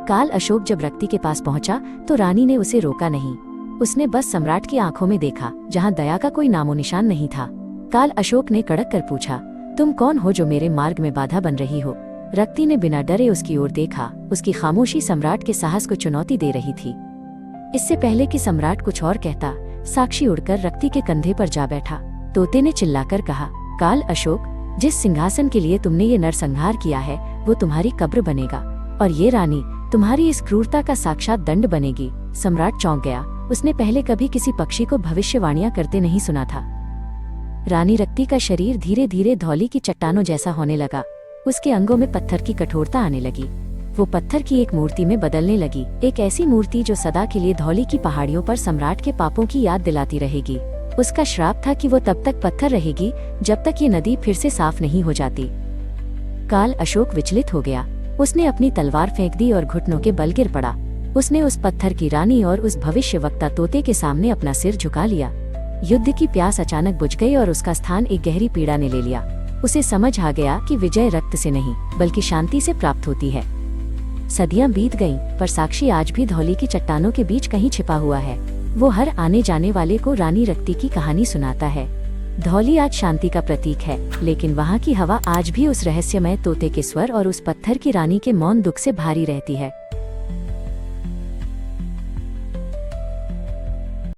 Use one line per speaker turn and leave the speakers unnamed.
काल अशोक जब रक्ति के पास पहुंचा तो रानी ने उसे रोका नहीं। उसने बस सम्राट की आंखों में देखा, जहां दया का कोई नामो निशान नहीं था। काल अशोक ने कड़क कर पूछा, तुम कौन हो जो मेरे मार्ग में बाधा बन रही हो? रक्ति ने बिना डरे उसकी ओर देखा। उसकी खामोशी सम्राट के साहस को चुनौती दे रही थी। इससे पहले कि सम्राट कुछ और कहता, साक्षी उड़कर रक्ति के कंधे पर जा बैठा। तोते ने चिल्लाकर कहा, काल अशोक, जिस सिंहासन के लिए तुमने ये नरसंहार किया है वो तुम्हारी कब्र बनेगा, और ये रानी तुम्हारी इस क्रूरता का साक्षात दंड बनेगी। सम्राट चौंक गया। उसने पहले कभी किसी पक्षी को भविष्यवाणियां करते नहीं सुना था। रानी रक्ति का शरीर धीरे धीरे धौली की चट्टानों जैसा होने लगा। उसके अंगों में पत्थर की कठोरता आने लगी। वो पत्थर की एक मूर्ति में बदलने लगी, एक ऐसी मूर्ति जो सदा के लिए धौली की पहाड़ियों पर सम्राट के पापों की याद दिलाती रहेगी। उसका श्राप था कि वो तब तक पत्थर रहेगी जब तक ये नदी फिर से साफ नहीं हो जाती। काल अशोक विचलित हो गया। उसने अपनी तलवार फेंक दी और घुटनों के बल गिर पड़ा। उसने उस पत्थर की रानी और उस भविष्यवक्ता तोते के सामने अपना सिर झुका लिया। युद्ध की प्यास अचानक बुझ गई और उसका स्थान एक गहरी पीड़ा ने ले लिया। उसे समझ आ गया कि विजय रक्त से नहीं बल्कि शांति से प्राप्त होती है। सदियां बीत गईं, पर साक्षी आज भी धौली की चट्टानों के बीच कहीं छिपा हुआ है। वो हर आने जाने वाले को रानी रक्ति की कहानी सुनाता है। धौली आज शांति का प्रतीक है, लेकिन वहाँ की हवा आज भी उस रहस्यमय तोते के स्वर और उस पत्थर की रानी के मौन दुख से भारी रहती है।